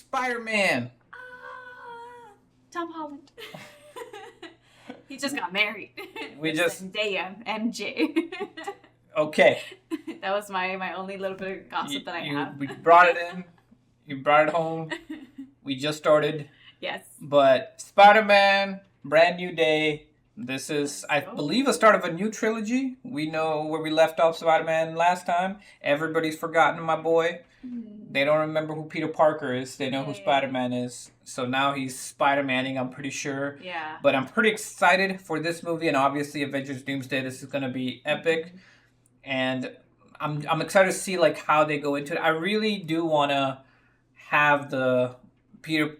Spider-Man. Tom Holland. He just got married. We just Zendaya, MJ. Okay. That was my only little bit of gossip that I have. We brought it in. You brought it home. We just started. Yes. But Spider-Man, brand new day. This is, I believe, the start of a new trilogy. We know where we left off Spider-Man last time. Everybody's forgotten my boy. They don't remember who Peter Parker is. They know who Spider-Man is. So now he's Spider-Manning, I'm pretty sure. Yeah. But I'm pretty excited for this movie, and obviously Avengers Doomsday. This is going to be epic. And I'm excited to see like how they go into it. I really do want to have the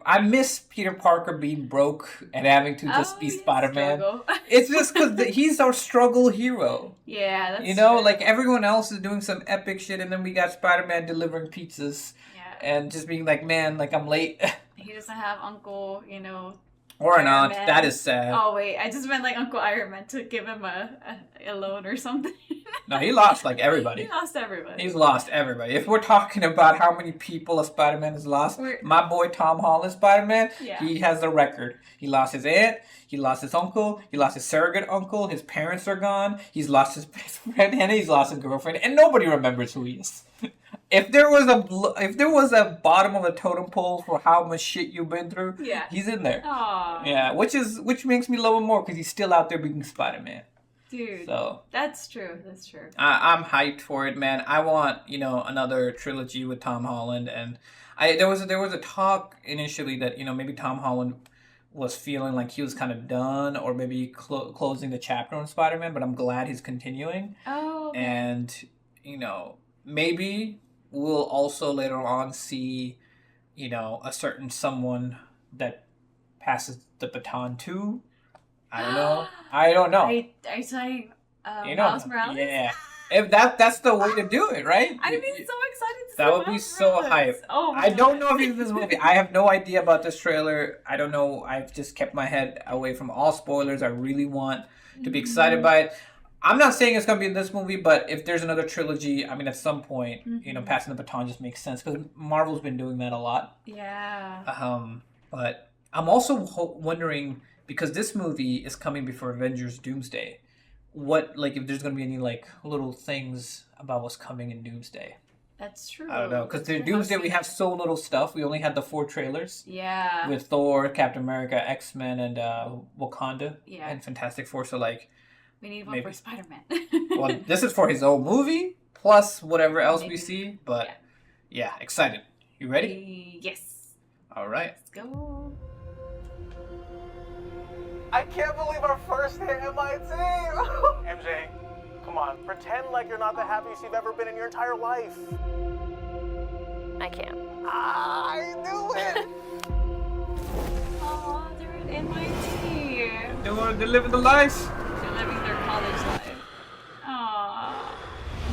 I miss Peter Parker being broke and having to just be Spider-Man. It's just because he's our struggle hero. Yeah, that's true. Like everyone else is doing some epic shit, and then we got Spider-Man delivering pizzas. Yeah. And just being like, man, like I'm late. He doesn't have Uncle, or an Iron aunt. Man. That is sad. Oh wait, I just meant like Uncle Iron Man to give him a loan or something. No, he lost like everybody. He lost everybody. He's lost everybody. If we're talking about how many people a Spider-Man has lost, my boy Tom Holland Spider-Man, he has the record. He lost his aunt, he lost his uncle, he lost his surrogate uncle, his parents are gone, he's lost his best friend, and he's lost his girlfriend, and nobody remembers who he is. If there was a bottom of a totem pole for how much shit you've been through, he's in there. Aww. Yeah, which makes me love him more because he's still out there being Spider-Man. Dude, so that's true. That's true. I'm hyped for it, man. I want another trilogy with Tom Holland, and there was a talk initially that maybe Tom Holland was feeling like he was kind of done, or maybe closing the chapter on Spider-Man. But I'm glad he's continuing. Oh. Okay. And maybe we'll also later on see a certain someone that passes the baton to. I don't know. Are you saying Miles Morales? Yeah. If that's the way to do it, right? I'd be so excited to see that would be so hype. Oh my I don't know if he's in this movie. I have no idea about this trailer. I don't know. I've just kept my head away from all spoilers. I really want to be excited by it. I'm not saying it's going to be in this movie, but if there's another trilogy, I mean, at some point, passing the baton just makes sense because Marvel's been doing that a lot. Yeah. But I'm also wondering, because this movie is coming before Avengers Doomsday, if there's going to be any little things about what's coming in Doomsday. That's true. I don't know, because in Doomsday we have so little stuff. We only had the 4 trailers. Yeah. With Thor, Captain America, X-Men, and Wakanda. Yeah. And Fantastic Four. So we need one for Spider-Man. Well, this is for his own movie plus whatever else we see. But yeah, excited. You ready? Yes. All right. Let's go. I can't believe our first hit MIT! MJ, come on, pretend like you're not the happiest you've ever been in your entire life. I can't. I knew it! Oh, they're at MIT. They're living the life. They're living their college life. Aww.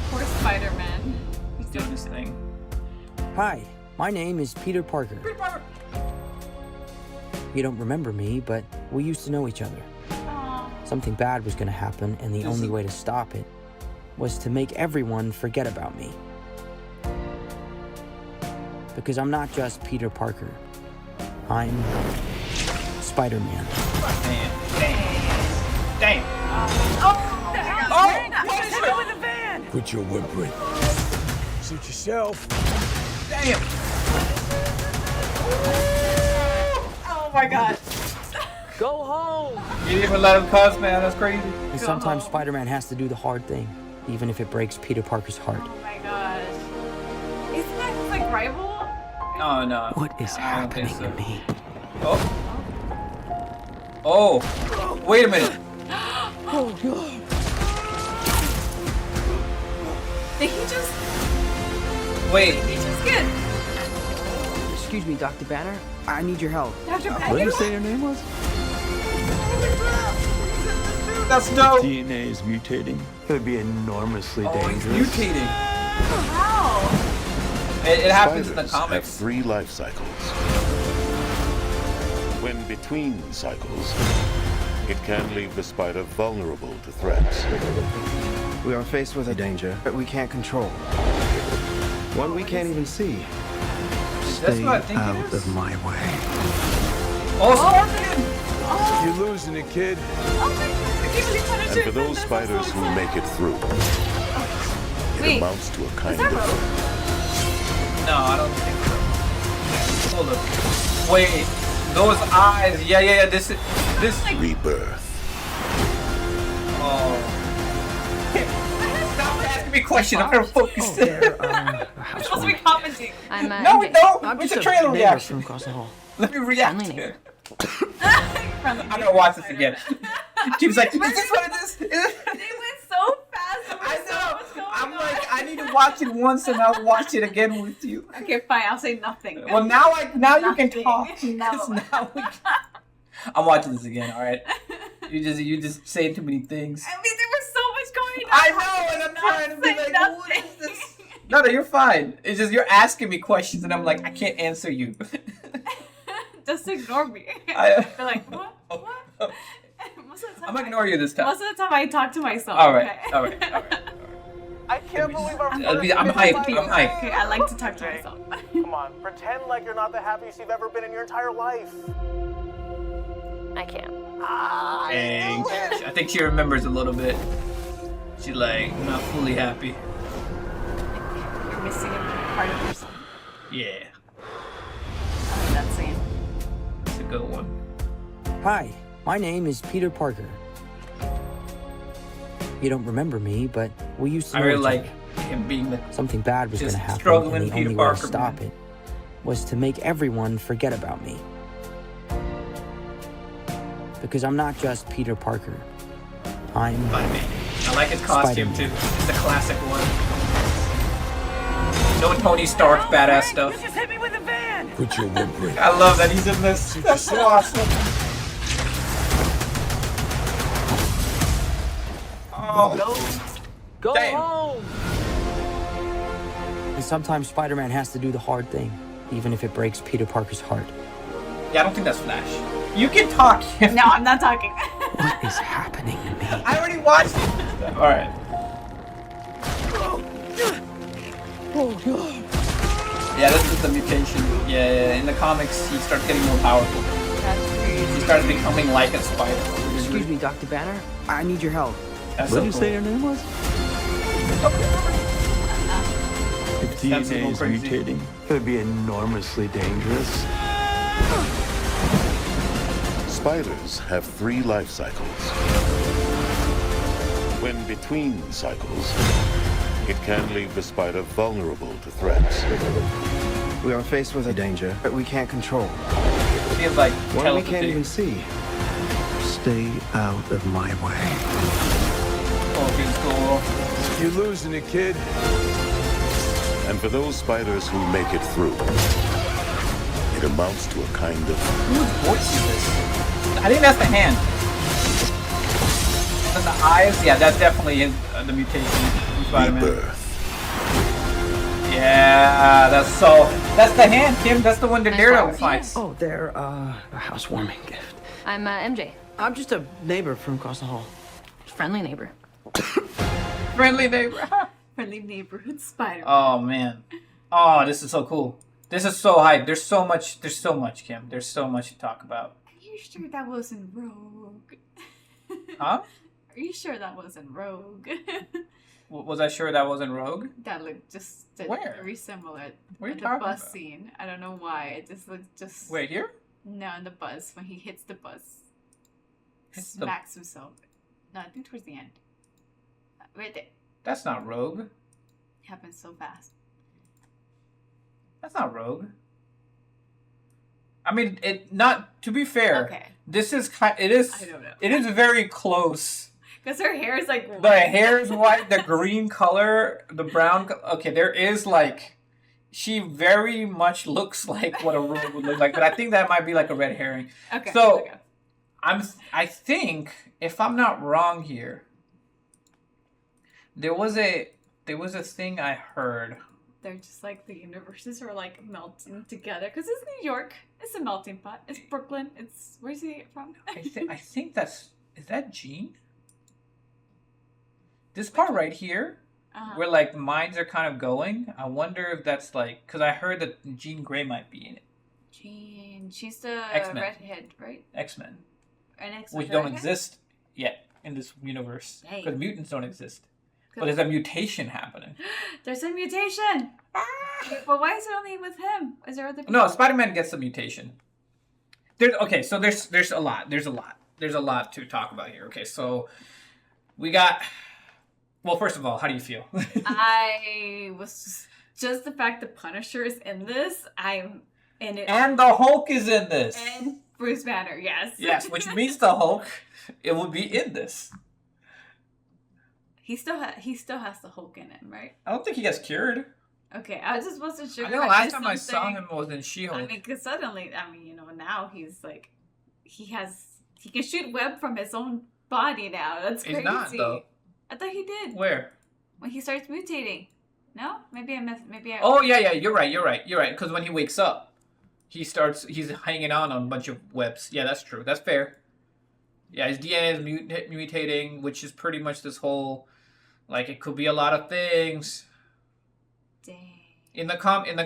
Poor Spider-Man. He's doing his thing. Hi, my name is Peter Parker. Peter Parker! You don't remember me, but we used to know each other. Aww. Something bad was going to happen, and the only way to stop it was to make everyone forget about me. Because I'm not just Peter Parker. I'm Spider-Man. Damn. Go in the van! Quit your whimpering. Suit yourself. Damn. Oh my god. Go home! You didn't even let him cuss, man. That's crazy. And sometimes Spider-Man has to do the hard thing, even if it breaks Peter Parker's heart. Oh my gosh. Isn't that his rival? Oh no. What is happening to me? Oh. Wait a minute. Oh god. Did he just... Wait. Did he just get... Excuse me, Dr. Banner. I need your help. Dr. What Banner? did you say your name was? That's dope. DNA is mutating. It would be enormously He's dangerous. mutating. How? It happens in the Spiders comics. have 3 life cycles. When between cycles, it can leave the spider vulnerable to threats. We are faced with a danger that we can't control. One we can't even see. That's what I think it out is. of my way. Oh, Scorpion! You're losing it, kid. Oh my god, I can't believe Punisher. And for those That's spiders so who exciting. make it through, Wait, it amounts to a kind Is that of Rogue? No, I don't think so. Hold up. Wait, those eyes. Yeah. This. rebirth. Oh. Stop asking me questions. I'm gonna focus. Oh, they're, You're supposed to be commenting. I'm No, MJ. no. I'm It's just a trailer neighbor reaction. from across the hall. Let me react Friendly to neighbor. it. I'm gonna watch this again. She was like, "Is this what it is?" They went so fast. There was I so know. much going I'm on. like, I need to watch it once and I'll watch it again with you. Okay, fine. I'll say nothing. Well, now you can Nothing. talk. 'Cause No. now we can... I'm watching this again. All right. You just say too many things. I mean, there was so much going on. I know, and I'm trying to be Say like, nothing. what is this? No, you're fine. It's just you're asking me questions, and I'm like, I can't answer you. Just ignore me. I- They're like, what? What? Most of the time, I'm gonna ignore you this time. Most of the time, I talk to myself. All right. Okay? All right. I can't believe our first I'm day hyped. MIT. I'm hyped. Okay, I like to talk to myself. Come on, pretend like you're not the happiest you've ever been in your entire life. I can't. Dang. I think she remembers a little bit. She's like not fully happy. You're missing a part of yourself. Yeah, I like that scene. it's a good one. Hi, my name is Peter Parker. You don't remember me, but we used to I know really each like other. him being the Something bad was going just to happen, struggling and the Peter only way Parker, to stop man. it was to make everyone forget about me. Because I'm not just Peter Parker. I'm Spider-Man. I like his costume Spider-Man. too. It's the classic one. No Tony Stark badass stuff. Put your windbreak. I love that he's in this. That's so awesome. Oh, Go damn. home! And sometimes Spider-Man has to do the hard thing, even if it breaks Peter Parker's heart. Yeah, I don't think that's Flash. You can talk. No, I'm not talking. What is happening to me? I already watched it. All right. Yeah, this is the mutation. Yeah. In the comics, he starts getting more powerful. That's crazy. He starts becoming like a spider. Excuse me, Dr. Banner. I need your help. That's What so did you cool. say your name was? If That's DNA is crazy. mutating, it would be enormously dangerous. Spiders have 3 life cycles. When between cycles, it can leave the spider vulnerable to threats. We are faced with a danger that we can't control. Feels like One we can't telepathy. even see. Stay out of my way. Oh, he's cool. You're losing it, kid. And for those spiders who make it through, it amounts to a kind of Whose voice is this? I think that's the hand. And the eyes? Yeah, that's definitely the mutation from Spider-Man. rebirth. Yeah, that's the hand, Kim. That's the one that Nice Daredevil flowers. fights. Oh, they're a housewarming gift. I'm MJ. I'm just a neighbor from across the hall. Friendly neighbor. Friendly neighbor. Friendly neighborhood spider. Oh man. Oh, this is so cool. This is so hype. There's so much, Kim. There's so much to talk about. Are you sure that wasn't Rogue? Huh? Are you sure that wasn't Rogue? Was I sure that wasn't Rogue? That looked just Where? very similar. What are you the talking bus about? scene. I don't know why. It just looked just. Wait, here? No, in the bus when he hits the bus, Hits the- smacks himself. No, I think towards the end. Right there. That's not Rogue. It happens so fast. That's not Rogue. I mean, to be fair, Okay. this is it is I don't know. it is very close. Because her hair is like The white. hair is white, the green color, the brown. Okay, there is like, she very much looks like what a Rogue would look like, but I think that might be like a red herring. Okay. So- okay. I think if I'm not wrong here, there was a thing I heard. They're just like the universes are like melting together. Because it's New York. It's a melting pot. It's Brooklyn. It's where's he from? I think is that Jean? This part right here, where like minds are kind of going. I wonder if that's like because I heard that Jean Grey might be in it. Jean, she's the X-Men. redhead, right? X-Men, An X-Men which don't redhead? exist yet in this universe Dang. because mutants don't exist. But there's a mutation happening. There's a mutation. But why is it only with him? Is there other people? No, Spider-Man gets a mutation. There's a lot. There's a lot to talk about here. Okay, so we got. Well, first of all, how do you feel? I was just the fact the Punisher is in this. I'm in it. And the Hulk is in this. And Bruce Banner, yes. Yes, which means the Hulk, it will be in this. He still has the Hulk in him, right? I don't think he gets cured. Okay, I just wasn't sure. I know last time I saw him was in She-Hulk. I mean, because suddenly, now he's like, he can shoot web from his own body now. That's crazy. He's not though. I thought he did. Where? When he starts mutating. No? Maybe I missed. Oh yeah, you're right. Because when he wakes up, he's hanging on a bunch of webs. Yeah, that's true. That's fair. Yeah, his DNA is mutating, which is pretty much this whole, like, it could be a lot of things. Dang. In the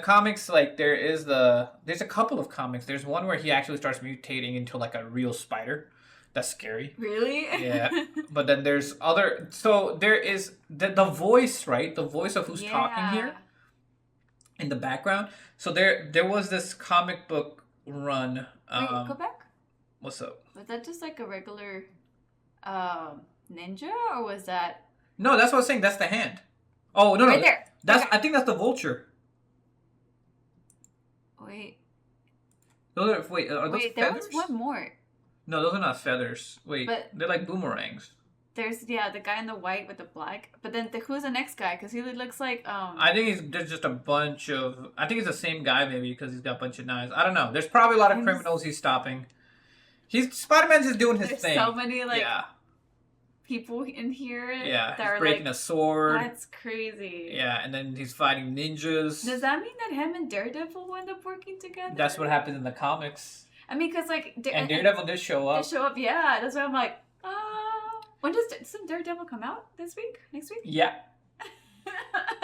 comics, like there's a couple of comics. There's one where he actually starts mutating into like a real spider. That's scary. Really? Yeah. But then there's other. So there is the voice, right? The voice of who's talking here in the background. So there was this comic book run. Wait, go back. What's up? Was that just like a regular ninja, or was that? No, that's what I was saying. That's the hand. Oh no, right no, there. that's Okay. I think that's the vulture. Wait. Are those Wait, there feathers? was one more. No, those are not feathers. Wait, But- they're like boomerangs. There's the guy in the white with the black. But then who's the next guy? Because he looks like I think there's just a bunch of. I think it's the same guy maybe because he's got a bunch of knives. I don't know. There's probably a lot of criminals he's stopping. Spider-Man's just doing his there's thing. so many yeah, people in here. yeah. that He's are breaking like, a sword. That's crazy. Yeah, and then he's fighting ninjas. Does that mean that him and Daredevil will end up working together? That's what happens in the comics. I mean, because like And Daredevil did show they up. show up. Yeah, that's why I'm like, when does Daredevil come out? This week? Next week? Yeah,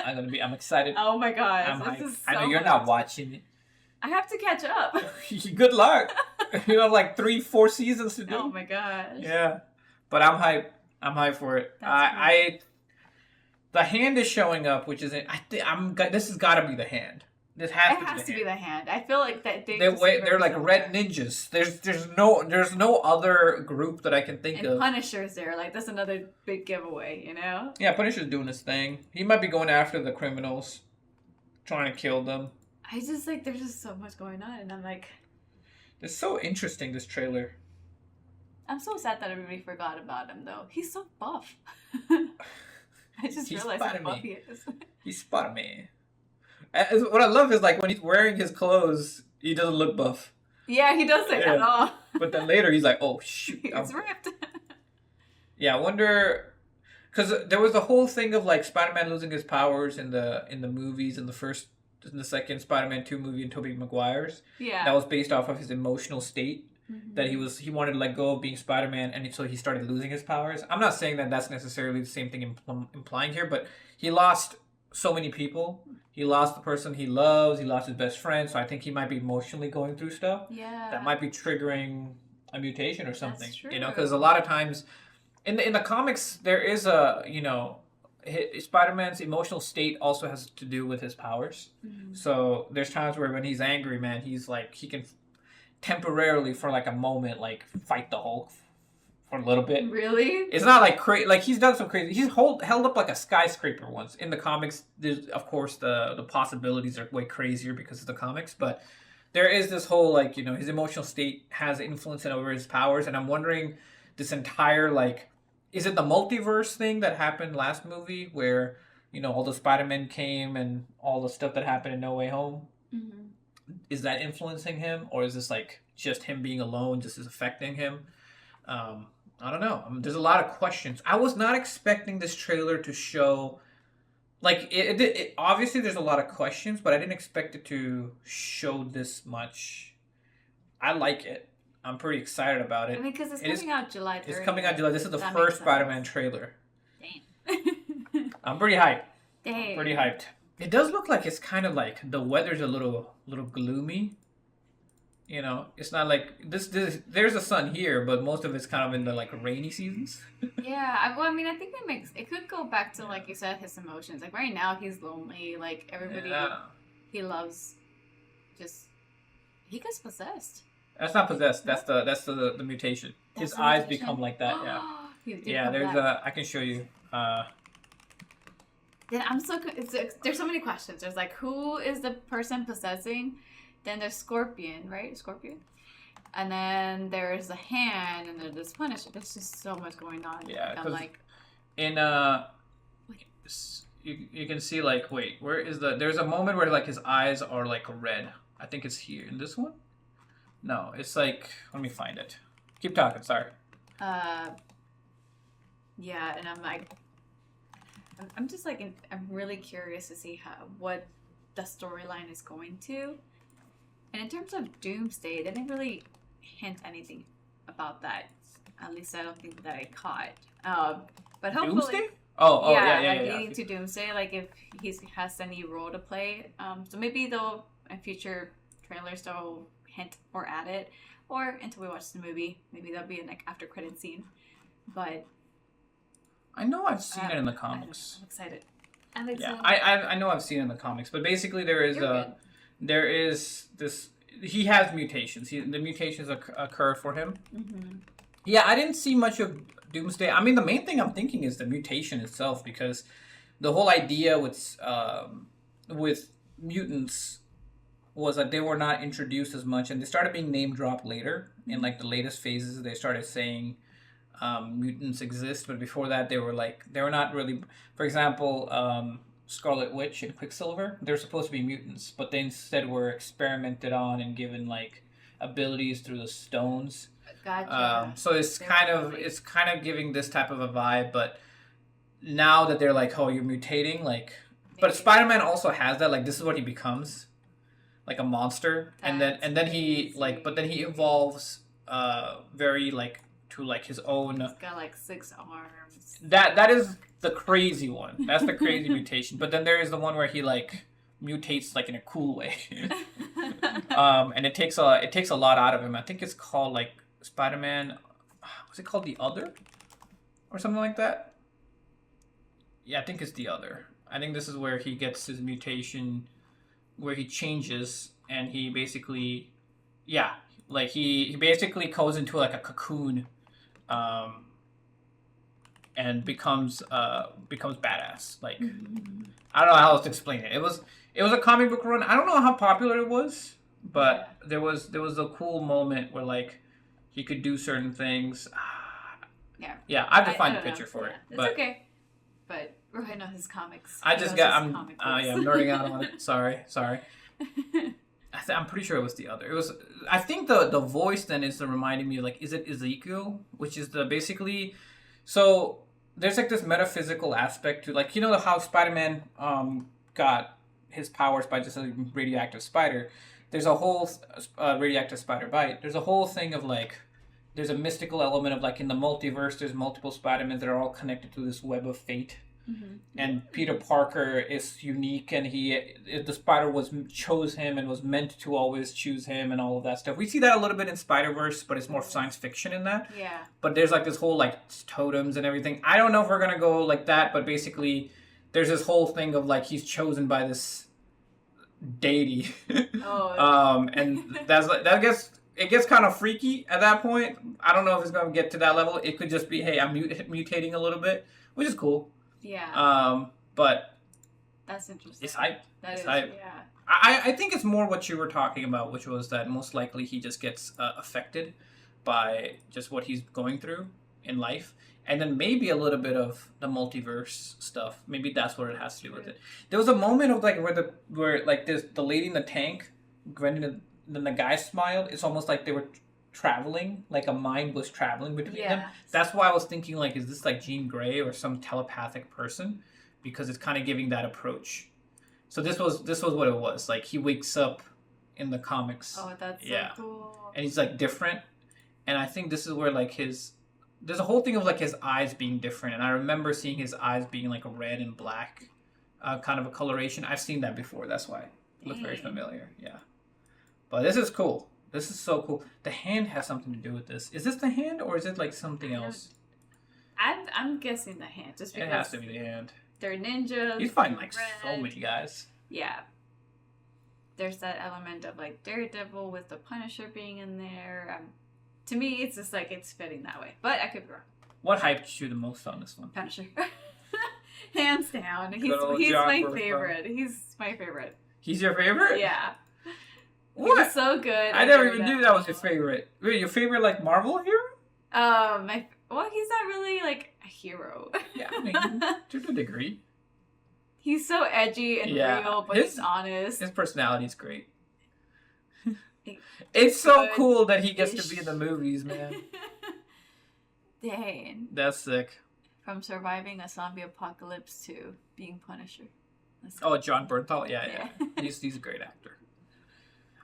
I'm excited. Oh my god, I'm this hyped. is so I know you're hyped. not watching it. I have to catch up. Good luck. You have like 3-4 seasons to do. Oh my gosh. Yeah, but I'm hyped. I'm hyped for it. The hand is showing up, which is this has got to be the hand. This has to be the hand. I feel like that they're like red ninjas. There's no other group that I can think and of. Punisher's there. Like that's another big giveaway, you know? Yeah, Punisher's doing his thing. He might be going after the criminals, trying to kill them. I just like there's just so much going on, and I'm like, It's so interesting, this trailer. I'm so sad that everybody forgot about him though. He's so buff. I just realized how buff he is. He's Spider-Man. What I love is like when he's wearing his clothes, he doesn't look buff. Yeah, he doesn't at all. But then later he's like, oh shoot. It's ripped. Yeah, I wonder, because there was the whole thing of like Spider-Man losing his powers in the movies, in the second Spider-Man 2 movie in Tobey Maguire's. Yeah. That was based off of his emotional state. Mm-hmm. That he wanted to let go of being Spider-Man, and so he started losing his powers. I'm not saying that that's necessarily the same thing implying here, but he lost so many people. He lost the person he loves. He lost his best friend. So I think he might be emotionally going through stuff. Yeah. That might be triggering a mutation or something. That's true. You know, because a lot of times in the comics there is a Spider-Man's emotional state also has to do with his powers. Mm-hmm. So there's times where when he's angry, man, he's like he can temporarily for like a moment like fight the Hulk for a little bit. Really? It's not like crazy. Like he's done some crazy. He's held up like a skyscraper once. In the comics, there's of course the possibilities are way crazier because of the comics, but there is this whole like his emotional state has influence over his powers, and I'm wondering this entire like is it the multiverse thing that happened last movie where all the Spider-Men came and all the stuff that happened in No Way Home. Mm-hmm. Is that influencing him, or is this like just him being alone just is affecting him? I don't know. There's a lot of questions. I was not expecting this trailer to show like it obviously there's a lot of questions, but I didn't expect it to show this much. I like it. I'm pretty excited about it. I mean, because it's coming out July 3rd. It's coming out July. This is the first Spider-Man trailer. Damn. I'm pretty hyped. Dang. Pretty hyped. It does look like it's kind of like the weather's a little gloomy. You know, it's not like this. There's a sun here, but most of it's kind of in the like rainy seasons. Yeah, I mean, I think it could go back to, like you said, his emotions. Like right now, he's lonely. Like everybody he loves, he gets possessed. That's not possessed. That's the mutation. That's His the eyes mutation? become like that. Yeah. Yeah. There's I can show you. Then I'm so there's so many questions. There's like, who is the person possessing? Then there's Scorpion, right? Scorpion. And then there's the hand, and there's this Punisher. There's just so much going on. Yeah, I'm like, in you can see like, wait, where is there's a moment where like his eyes are like red. I think it's here in this one. No, it's like, let me find it. Keep talking. Sorry. yeah, and I'm like, I'm just like, I'm really curious to see what the storyline is going to. And in terms of Doomsday, they didn't really hint anything about that. At least I don't think that I caught. But hopefully, Doomsday? Oh, yeah. Leading to Doomsday, like if he has any role to play. So maybe they'll in future trailers they'll hint or add it, or until we watch the movie, maybe that'll be an like after credit scene. But I know I've seen it in the comics. I'm excited. I'm excited. Yeah, I know I've seen it in the comics, but basically there is this. He has mutations. The mutations occur for him. Mm-hmm. Yeah, I didn't see much of Doomsday. I mean, the main thing I'm thinking is the mutation itself, because the whole idea with mutants was that they were not introduced as much, and they started being name dropped later. In like the latest phases, they started saying mutants exist, but before that, they were not really. For example, Scarlet Witch and Quicksilver, they're supposed to be mutants, but they instead were experimented on and given like abilities through the stones. Gotcha. So it's kind of giving this type of a vibe, but now that they're like, oh, you're mutating, like, but Spider-Man also has that, like, this is what he becomes, like a monster, and then he like, but then he evolves, very like to like his own. He's got like 6 arms. That is the crazy one. That's the crazy mutation. But then there is the one where he like mutates like in a cool way, and it takes a lot out of him. I think it's called like Spider-Man. Was it called The Other, or something like that? Yeah, I think it's The Other. I think this is where he gets his mutation, where he changes and he basically, like he basically goes into like a cocoon, and becomes badass. Like, I don't know how else to explain it. It was a comic book run. I don't know how popular it was, but there was a cool moment where like he could do certain things. Yeah, I have to find a picture for it. It's but okay. But Roy knows his comics. I'm nerding out on it. Sorry. I'm pretty sure it was The Other. It was. I think the voice then is reminding me of, like, is it Ezekiel, which is basically. So there's like this metaphysical aspect to, like, you know how Spider-Man got his powers by just a radioactive spider. There's a whole radioactive spider bite. There's a whole thing of like, there's a mystical element of like in the multiverse. There's multiple Spider-Mans that are all connected to this web of fate. Mm-hmm. And Peter Parker is unique, and the Spider chose him and was meant to always choose him and all of that stuff. We see that a little bit in Spider-Verse, but it's more science fiction in that. Yeah. But there's like this whole like totems and everything. I don't know if we're gonna go like that, but basically there's this whole thing of like he's chosen by this deity. Oh. And it gets kind of freaky at that point. I don't know if it's gonna get to that level. It could just be, hey, I'm mutating a little bit, which is cool. Yeah. But that's interesting. It's hype. Yeah. I think it's more what you were talking about, which was that most likely he just gets affected by just what he's going through in life, and then maybe a little bit of the multiverse stuff. Maybe that's what it has to do with it. There was a moment of like where like the lady in the tank, then the guy smiled. It's almost like they were traveling, like a mind was traveling between them. That's why I was thinking, like, is this like Jean Grey or some telepathic person? Because it's kind of giving that approach. So this was what it was. Like, he wakes up in the comics. Oh, that's so cool. And he's like different. And I think this is where like there's a whole thing of like his eyes being different. And I remember seeing his eyes being like red and black. kind of a coloration. I've seen that before. That's why it looks very familiar. Yeah. But this is cool. This is so cool. The hand has something to do with this. Is this the hand or is it like something else? I'm guessing the hand. Just because it has to be the hand. They're ninjas. You find like so many guys. Yeah. There's that element of like Daredevil with the Punisher being in there. To me, it's just like it's fitting that way. But I could be wrong. What hyped you the most on this one? Punisher. Hands down. He's John my Bernthal. favorite. He's my favorite. He's your favorite? Yeah. What? He was so good. I never even knew that was your favorite. Wait, your favorite like Marvel hero? Well, he's not really like a hero. Yeah, I mean, to a degree. He's so edgy and real, but he's honest. His personality's great. It's so cool that he gets to be in the movies, man. Dang. That's sick. From surviving a zombie apocalypse to being Punisher. Oh, John Bernthal? Yeah. He's a great actor.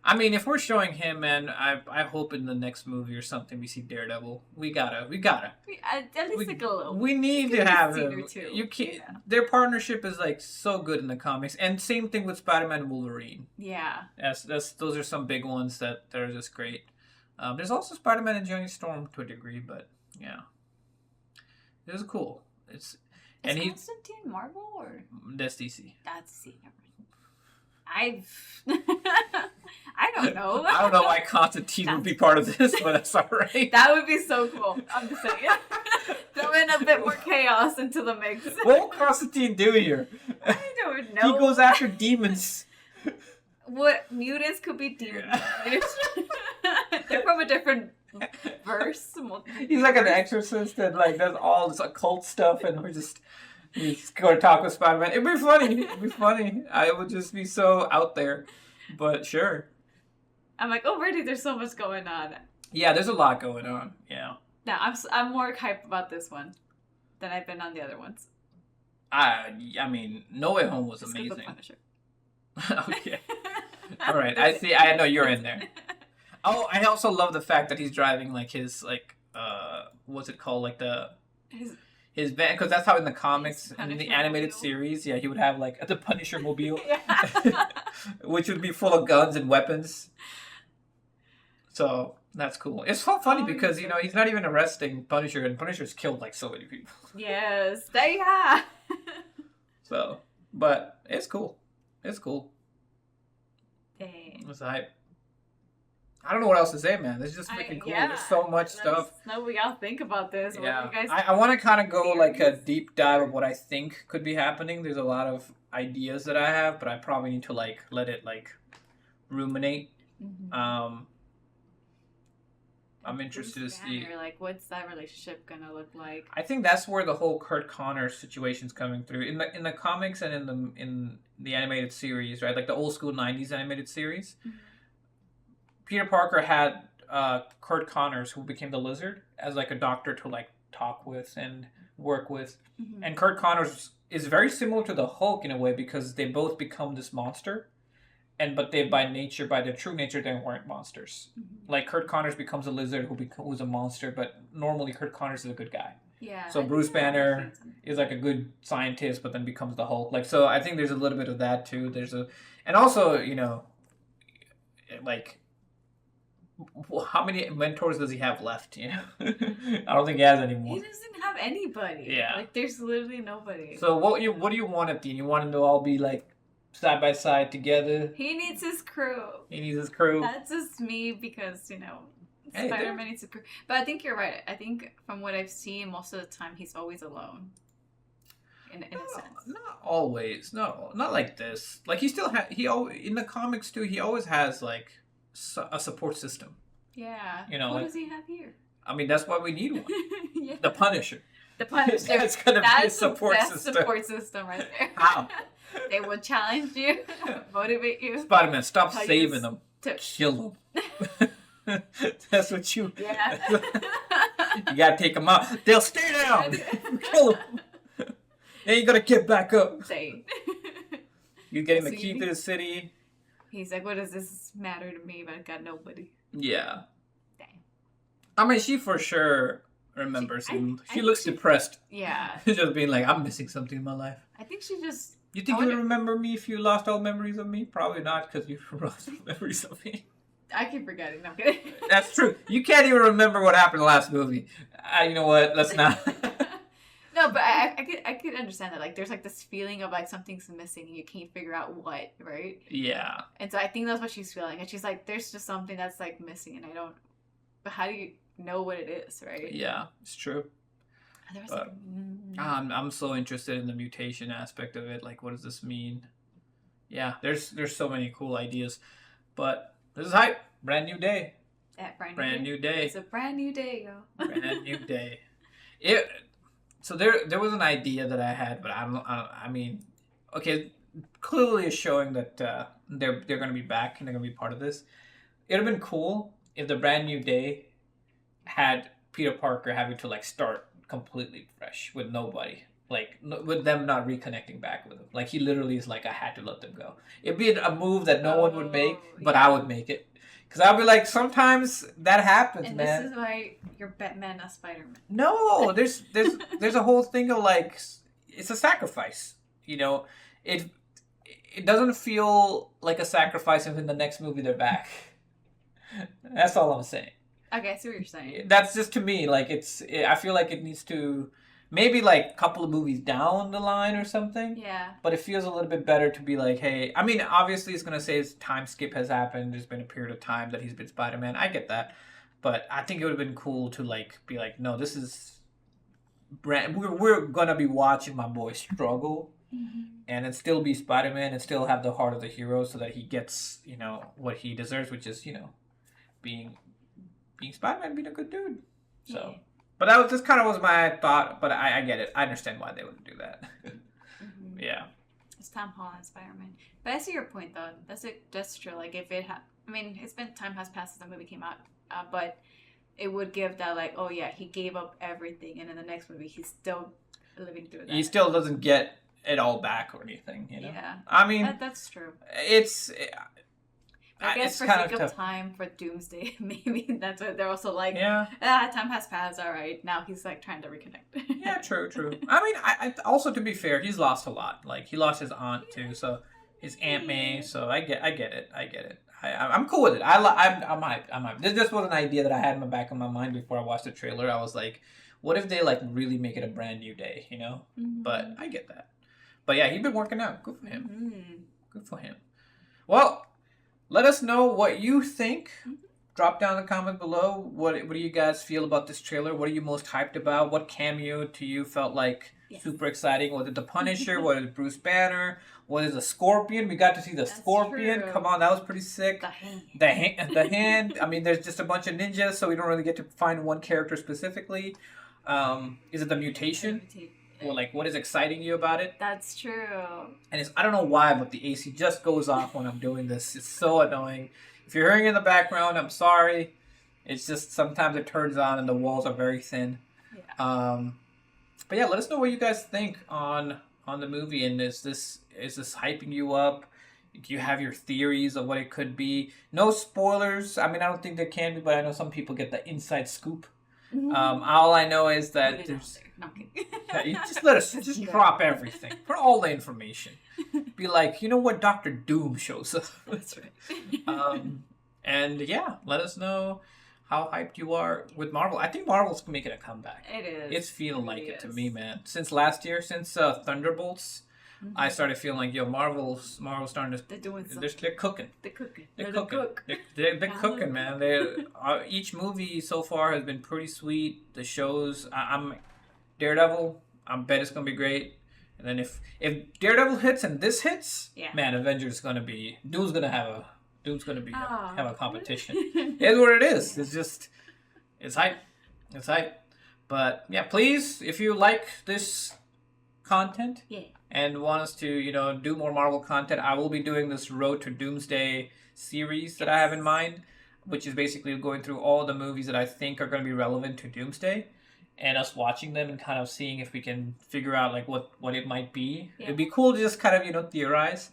I mean, if we're showing him, man, I hope in the next movie or something we see Daredevil. We gotta. At least like a little. We need to have him. Or two. You can't. Yeah. Their partnership is like so good in the comics, and same thing with Spider-Man and Wolverine. Yeah. Those are some big ones that are just great. There's also Spider-Man and Johnny Storm to a degree, but yeah, it was cool. Is Constantine Marvel or that's DC? That's DC. I don't know. I don't know why Constantine would be part of this, but that's all right. That would be so cool. I'm just saying. Throw in a bit more chaos into the mix. What will Constantine do here? I don't know. He goes after demons. What mutants could be demons? They're from a different verse. He's like an exorcist and like does all this occult stuff, and he's going to talk with Spider-Man. It'd be funny. I would just be so out there, but sure. I'm like, already there's so much going on. Yeah, there's a lot going on. Yeah. Now I'm more hyped about this one than I've been on the other ones. I mean, No Way Home was amazing. Okay. All right. I see. I know you're in there. Oh, I also love the fact that he's driving like his what's it called, like his van, because that's how in the comics and in the animated series, he would have like the Punisher mobile, which would be full of guns and weapons. So that's cool. It's so funny because he's not even arresting Punisher, and Punisher's killed like so many people. Yes, So, but it's cool. It's cool. Dang. It's hype. I don't know what else to say, man. It's just freaking cool. There's so much stuff. No, we gotta think about this. Yeah. What do you guys I want to kind of go like a deep dive of what I think could be happening. There's a lot of ideas that I have, but I probably need to like let it like ruminate. Mm-hmm. I'm interested to see. Like, what's that relationship gonna look like? I think that's where the whole Kurt Connors situation's coming through in the comics and in the animated series, right? Like the old school '90s animated series. Mm-hmm. Peter Parker had Kurt Connors, who became the Lizard, as like a doctor to like talk with and work with. Mm-hmm. And Kurt Connors is very similar to the Hulk in a way because they both become this monster, but they by their true nature, they weren't monsters. Mm-hmm. Like Kurt Connors becomes a Lizard who's a monster, but normally Kurt Connors is a good guy. Yeah. So Bruce Banner is like a good scientist, but then becomes the Hulk. Like, so I think there's a little bit of that too. And also, like, how many mentors does he have left? I don't think he has any more. He doesn't have anybody. Yeah. Like, there's literally nobody. So what do you want at the end? You want them to all be like side by side together? He needs his crew. That's just me because, Spider-Man needs a crew. But I think you're right. I think from what I've seen, most of the time he's always alone. In a sense. Not always. No, not like this. Like he still in the comics too, he always has like a support system. Yeah. What does he have here? I mean, that's why we need one. Yeah. The Punisher. That's gonna be a support the best system. Support system right there. How? They will challenge you, motivate you. Spider-Man, stop saving them. Kill them. That's what you... Yeah. You gotta take them out. They'll stay down. Kill them. Then you gotta get back up. Same. You're getting the key to the city. He's like, what does this matter to me if I've got nobody? Yeah. Dang. I mean, she for sure remembers him. She looks depressed. Yeah. Just being like, I'm missing something in my life. I think she just You think you would remember me if you lost all memories of me? Probably not, because you lost all memories of me. I keep forgetting. No, I'm kidding. That's true. You can't even remember what happened in the last movie. You know what? Let's not. No, but I could understand that. Like, there's like this feeling of like something's missing and you can't figure out what, right? Yeah. And so I think that's what she's feeling. And she's like, there's just something that's like missing and I don't. But how do you know what it is, right? Yeah, it's true. But, I'm so interested in the mutation aspect of it. Like, what does this mean? Yeah, there's so many cool ideas. But this is hype. Brand new day. Brand new day. It's a brand new day, yo. Brand new day. So there was an idea that I had, but I mean, okay, clearly it's showing that they're going to be back and they're going to be part of this. It would have been cool if the brand new day had Peter Parker having to like start completely fresh with nobody, like with them not reconnecting back with him. Like he literally is like, I had to let them go. It'd be a move that no one would make, but I would make it. Because I'll be like, sometimes that happens, and man. This is why you're Batman, not Spider-Man. No, there's a whole thing of like, it's a sacrifice. You know, it doesn't feel like a sacrifice if in the next movie they're back. That's all I'm saying. Okay, I see what you're saying. That's just to me, like I feel like it needs to, maybe like a couple of movies down the line or something. Yeah. But it feels a little bit better to be like, hey, I mean, obviously it's going to say his time skip has happened. There's been a period of time that he's been Spider-Man. I get that. But I think it would have been cool to like be like, no, this is, we're going to be watching my boy struggle. Mm-hmm. And then still be Spider-Man and still have the heart of the hero so that he gets, you know, what he deserves, which is, you know, being Spider-Man, being a good dude. So, but that was just kind of was my thought. But I get it. I understand why they would do that. Mm-hmm. Yeah. It's Tom Holland Spider-Man. But I see your point though. That's true. Like if it I mean, it's been time has passed since the movie came out, but it would give that like, oh yeah, he gave up everything, and in the next movie he's still living through that. He still doesn't get it all back or anything, you know. Yeah. I mean, that's true. I guess for sake of time for Doomsday, maybe that's what they're also like. Yeah. Time has passed. All right, now he's like trying to reconnect. Yeah, true. I mean, I also, to be fair, he's lost a lot. Like he lost his aunt too, so his Aunt May. So I get it. I'm cool with it. I'm hyped. This was an idea that I had in the back of my mind before I watched the trailer. I was like, what if they like really make it a brand new day, you know? Mm-hmm. But I get that. But yeah, he's been working out. Good for him. Mm-hmm. Good for him. Well, let us know what you think. Drop down in the comments below. What do you guys feel about this trailer? What are you most hyped about? What cameo to you felt like super exciting? Was it the Punisher? Was it Bruce Banner? Was it the Scorpion? We got to see the Scorpion. True. Come on, that was pretty sick. The hand. I mean, there's just a bunch of ninjas, so we don't really get to find one character specifically. Is it the mutation? Well, like, what is exciting you about it? That's true. And I don't know why, but the AC just goes off when I'm doing this. It's so annoying. If you're hearing it in the background, I'm sorry. It's just sometimes it turns on and the walls are very thin. Yeah. But yeah, let us know what you guys think on the movie. And is this hyping you up? Do you have your theories of what it could be? No spoilers. I mean, I don't think there can be, but I know some people get the inside scoop. Mm-hmm. All I know is that there's. You just let us just drop everything. Put all the information. Be like, you know what? Dr. Doom shows up. That's right. And yeah, let us know how hyped you are with Marvel. I think Marvel's making a comeback. It is. It's feeling like it to me, man. Since last year, since Thunderbolts, mm-hmm. I started feeling like, Marvel's starting to. They're doing something. They're cooking. They're cooking. They're cooking, man. Each movie so far has been pretty sweet. The shows, I'm Daredevil. I bet it's gonna be great. And then if Daredevil hits and this hits, man, Avengers is gonna be. Doom's gonna have a competition. It's what it is. It's hype. It's hype. But yeah, please, if you like this content and want us to, do more Marvel content, I will be doing this Road to Doomsday series that I have in mind, which is basically going through all the movies that I think are going to be relevant to Doomsday, and us watching them and kind of seeing if we can figure out like what it might be. It'd be cool to just kind of theorize.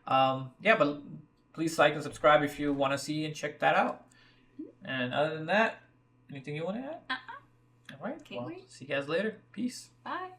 But please like and subscribe if you want to see and check that out. And other than that, anything you want to add? All right. Can't wait. See you guys later. Peace. Bye.